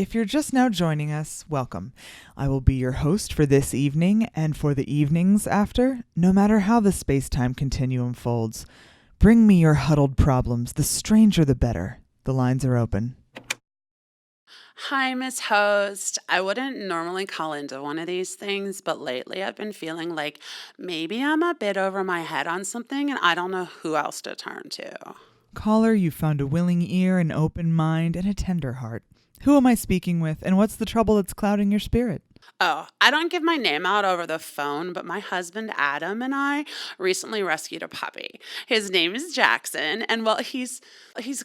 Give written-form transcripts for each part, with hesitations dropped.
If you're just now joining us, welcome. I will be your host for this evening and for the evenings after, no matter how the space-time continuum folds. Bring me your huddled problems. The stranger the better. The lines are open. Hi, Miss Host. I wouldn't normally call into one of these things, but lately I've been feeling like maybe I'm a bit over my head on something and I don't know who else to turn to. Caller, you found a willing ear, an open mind, and a tender heart. Who am I speaking with, and what's the trouble that's clouding your spirit? Oh, I don't give my name out over the phone, but my husband Adam and I recently rescued a puppy. His name is Jackson, and well, he's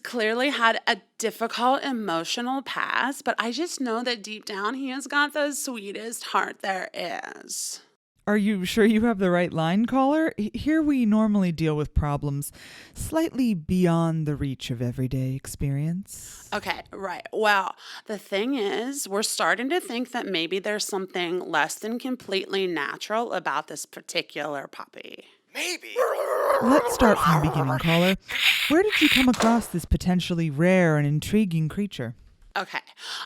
clearly had a difficult emotional past, but I just know that deep down he has got the sweetest heart there is. Are you sure you have the right line, caller? Here we normally deal with problems slightly beyond the reach of everyday experience. Okay, right. Well, the thing is, we're starting to think that maybe there's something less than completely natural about this particular puppy. Maybe. Let's start from the beginning, caller. Where did you come across this potentially rare and intriguing creature? Okay,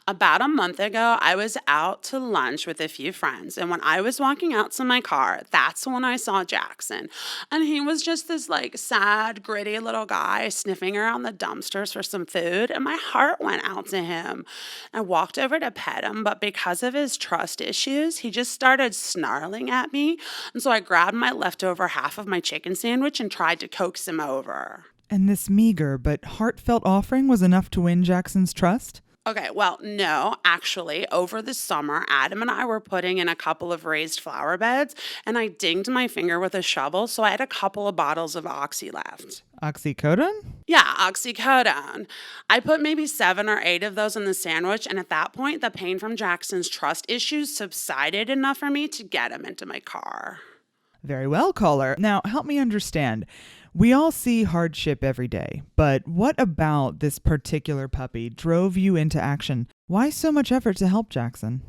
about a month ago, I was out to lunch with a few friends, and when I was walking out to my car, that's when I saw Jackson. And he was just this sad, gritty little guy sniffing around the dumpsters for some food, and my heart went out to him. I walked over to pet him, but because of his trust issues, he just started snarling at me, and so I grabbed my leftover half of my chicken sandwich and tried to coax him over. And this meager but heartfelt offering was enough to win Jackson's trust? Okay, well, no, actually, over the summer, Adam and I were putting in a couple of raised flower beds, and I dinged my finger with a shovel, so I had a couple of bottles of Oxy left. Oxycodone? Yeah, oxycodone. I put maybe 7 or 8 of those in the sandwich, and at that point, the pain from Jackson's trust issues subsided enough for me to get him into my car. Very well, caller. Now, help me understand. We all see hardship every day, but what about this particular puppy drove you into action? Why so much effort to help Jackson?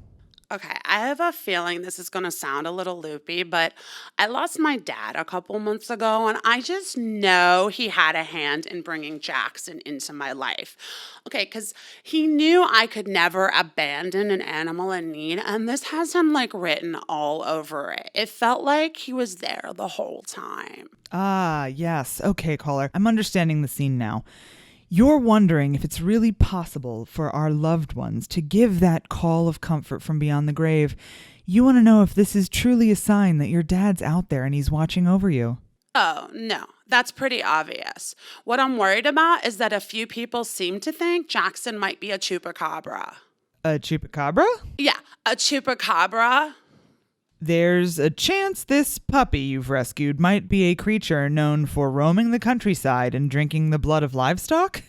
Okay, I have a feeling this is going to sound a little loopy, but I lost my dad a couple months ago, and I just know he had a hand in bringing Jackson into my life. Okay, because he knew I could never abandon an animal in need, and this has him written all over it. It felt like he was there the whole time. Ah, yes. Okay, caller. I'm understanding the scene now. You're wondering if it's really possible for our loved ones to give that call of comfort from beyond the grave. You want to know if this is truly a sign that your dad's out there and he's watching over you. Oh, no, that's pretty obvious. What I'm worried about is that a few people seem to think Jackson might be a chupacabra. A chupacabra? Yeah, a chupacabra. There's a chance this puppy you've rescued might be a creature known for roaming the countryside and drinking the blood of livestock.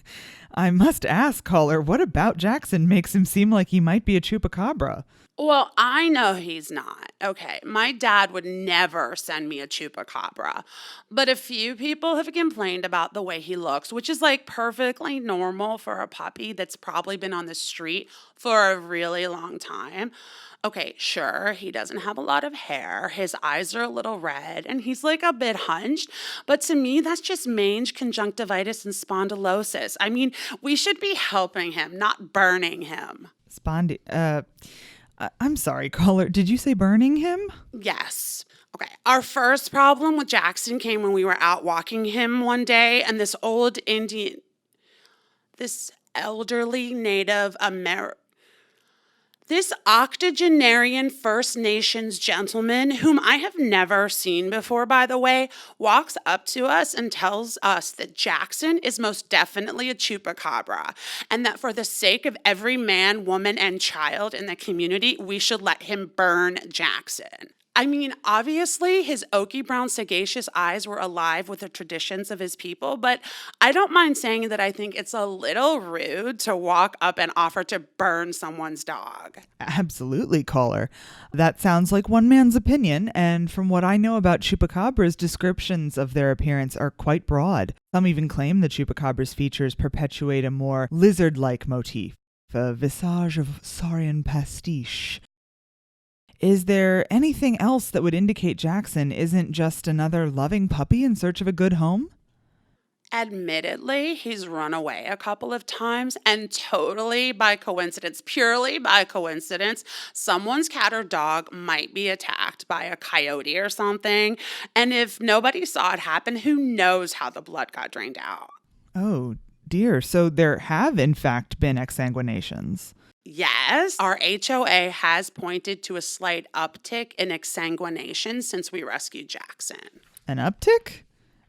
I must ask, caller, what about Jackson makes him seem like he might be a chupacabra? Well, I know he's not. Okay, my dad would never send me a chupacabra. But a few people have complained about the way he looks, which is perfectly normal for a puppy that's probably been on the street for a really long time. Okay, sure, he doesn't have a lot of hair, his eyes are a little red, and he's a bit hunched, but to me, that's just mange, conjunctivitis, and spondylosis. I mean, we should be helping him, not burning him. I'm sorry, caller, did you say burning him? Yes. Okay, our first problem with Jackson came when we were out walking him one day, and this elderly Native American, this octogenarian First Nations gentleman, whom I have never seen before, by the way, walks up to us and tells us that Jackson is most definitely a chupacabra, and that for the sake of every man, woman, and child in the community, we should let him burn Jackson. I mean, obviously, his oaky brown sagacious eyes were alive with the traditions of his people, but I don't mind saying that I think it's a little rude to walk up and offer to burn someone's dog. Absolutely, caller. That sounds like one man's opinion, and from what I know about chupacabras, descriptions of their appearance are quite broad. Some even claim the chupacabra's features perpetuate a more lizard-like motif, a visage of saurian pastiche. Is there anything else that would indicate Jackson isn't just another loving puppy in search of a good home? Admittedly, he's run away a couple of times, and totally by coincidence, purely by coincidence, someone's cat or dog might be attacked by a coyote or something. And if nobody saw it happen, who knows how the blood got drained out? Oh, dear. So there have, in fact, been exsanguinations. Yes, our HOA has pointed to a slight uptick in exsanguination since we rescued Jackson. An uptick?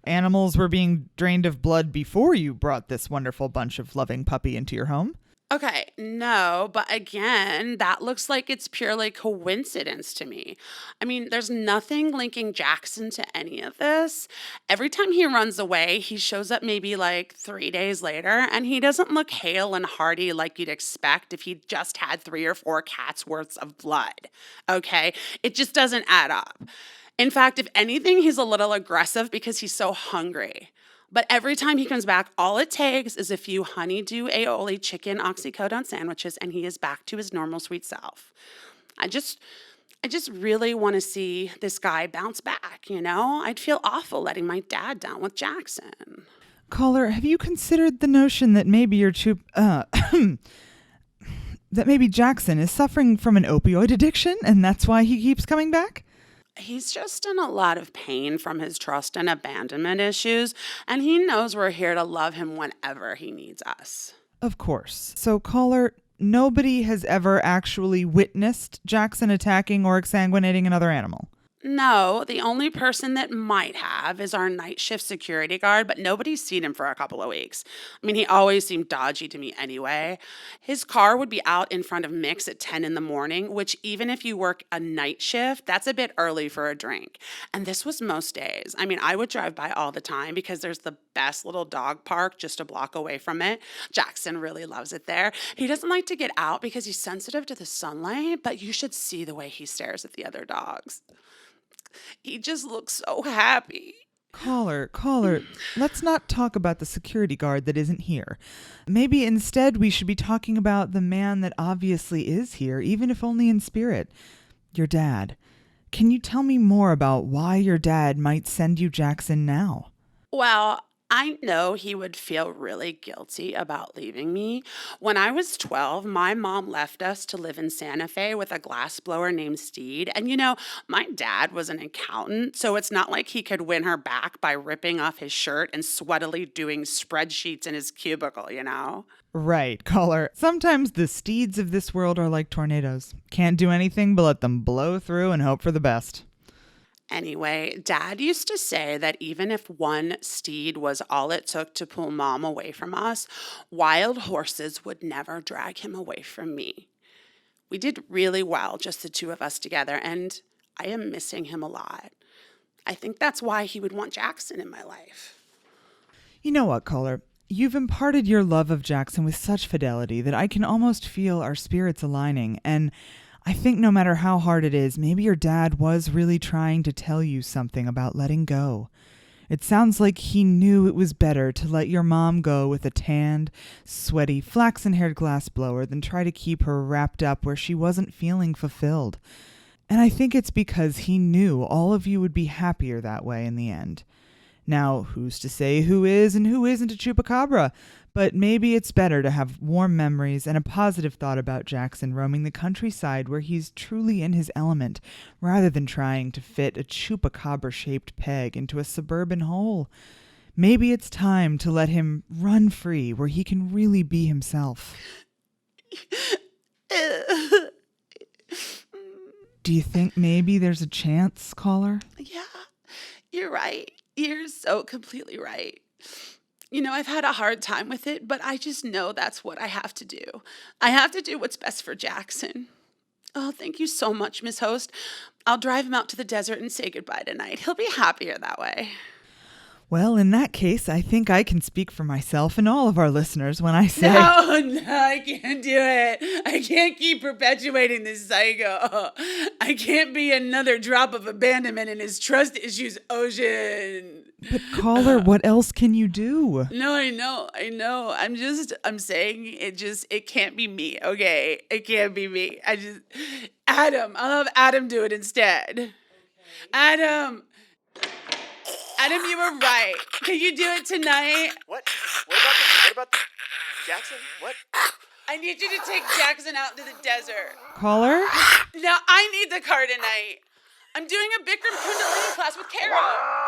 Animals were being drained of blood before you brought this wonderful bunch of loving puppy into your home. Okay, no, but again, that looks like it's purely coincidence to me. I mean, there's nothing linking Jackson to any of this. Every time he runs away, he shows up maybe like 3 days later, and he doesn't look hale and hearty like you'd expect if he just had 3 or 4 cats worth of blood. Okay, it just doesn't add up. In fact, if anything, he's a little aggressive because he's so hungry. But every time he comes back, all it takes is a few honeydew aioli chicken oxycodone sandwiches, and he is back to his normal sweet self. I just really want to see this guy bounce back, you know? I'd feel awful letting my dad down with Jackson. Caller, have you considered the notion that maybe that maybe Jackson is suffering from an opioid addiction and that's why he keeps coming back? He's just in a lot of pain from his trust and abandonment issues, and he knows we're here to love him whenever he needs us. Of course. So, caller, nobody has ever actually witnessed Jackson attacking or exsanguinating another animal. No, the only person that might have is our night shift security guard, but nobody's seen him for a couple of weeks. I mean, he always seemed dodgy to me anyway. His car would be out in front of Mick's at 10 in the morning, which even if you work a night shift, that's a bit early for a drink. And this was most days. I mean, I would drive by all the time because there's the best little dog park just a block away from it. Jackson really loves it there. He doesn't like to get out because he's sensitive to the sunlight, but you should see the way he stares at the other dogs. He just looks so happy. Caller, let's not talk about the security guard that isn't here. Maybe instead we should be talking about the man that obviously is here, even if only in spirit. Your dad. Can you tell me more about why your dad might send you Jackson now? Well, I know he would feel really guilty about leaving me. When I was 12, my mom left us to live in Santa Fe with a glassblower named Steed. And you know, my dad was an accountant, so it's not like he could win her back by ripping off his shirt and sweatily doing spreadsheets in his cubicle, you know? Right, caller. Sometimes the steeds of this world are like tornadoes. Can't do anything but let them blow through and hope for the best. Anyway, Dad used to say that even if one steed was all it took to pull Mom away from us, wild horses would never drag him away from me. We did really well, just the two of us together, and I am missing him a lot. I think that's why he would want Jackson in my life. You know what, caller? You've imparted your love of Jackson with such fidelity that I can almost feel our spirits aligning, and I think no matter how hard it is, maybe your dad was really trying to tell you something about letting go. It sounds like he knew it was better to let your mom go with a tanned, sweaty, flaxen-haired glassblower than try to keep her wrapped up where she wasn't feeling fulfilled. And I think it's because he knew all of you would be happier that way in the end. Now, who's to say who is and who isn't a chupacabra? But maybe it's better to have warm memories and a positive thought about Jackson roaming the countryside where he's truly in his element, rather than trying to fit a chupacabra-shaped peg into a suburban hole. Maybe it's time to let him run free where he can really be himself. Do you think maybe there's a chance, caller? Yeah, you're right. You're so completely right. You know, I've had a hard time with it, but I just know that's what I have to do. I have to do what's best for Jackson. Oh, thank you so much, Miss Host. I'll drive him out to the desert and say goodbye tonight. He'll be happier that way. Well, in that case, I think I can speak for myself and all of our listeners when I say... No, I can't do it. I can't keep perpetuating this cycle. I can't be another drop of abandonment in his trust issues ocean. But caller, what else can you do? No, I know. I'm saying it can't be me, okay? It can't be me. I'll have Adam do it instead. Okay. Adam, you were right. Can you do it tonight? What? What about the Jackson? What? I need you to take Jackson out into the desert. Caller? No, I need the car tonight. I'm doing a Bikram Kundalini class with Carol.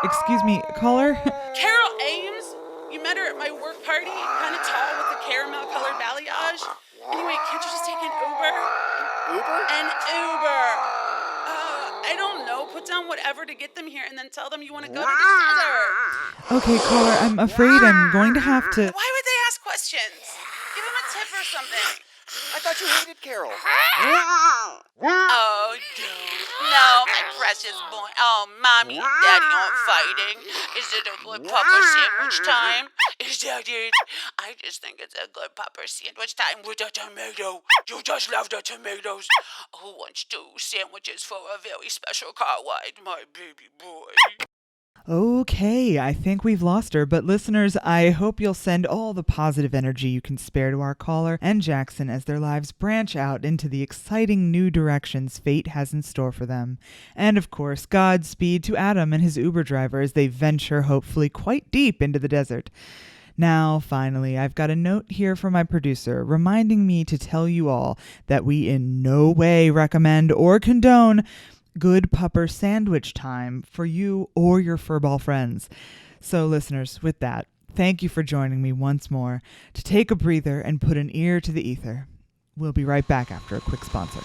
Excuse me, caller? Carol Ames? You met her at my work party, kind of tall with the caramel-colored balayage. Anyway, can't you just take an Uber? Uber? An Uber. I don't know. Put down whatever to get them here and then tell them you want to go to the desert. Okay, caller, I'm afraid I'm going to have to... Why would they ask questions? Give them a tip or something. I thought you hated Carol. Oh, no, my precious boy. Oh, Mommy and Daddy aren't fighting. Is it a good Papa sandwich time? Is that it? I just think it's a good Papa sandwich time with a tomato. You just love the tomatoes. Who wants 2 sandwiches for a very special car ride, my baby boy? Okay, I think we've lost her, but listeners, I hope you'll send all the positive energy you can spare to our caller and Jackson as their lives branch out into the exciting new directions fate has in store for them. And of course, Godspeed to Adam and his Uber driver as they venture hopefully quite deep into the desert. Now, finally, I've got a note here from my producer reminding me to tell you all that we in no way recommend or condone good pupper sandwich time for you or your furball friends. So listeners, with that, thank you for joining me once more to take a breather and put an ear to the ether. We'll be right back after a quick sponsor.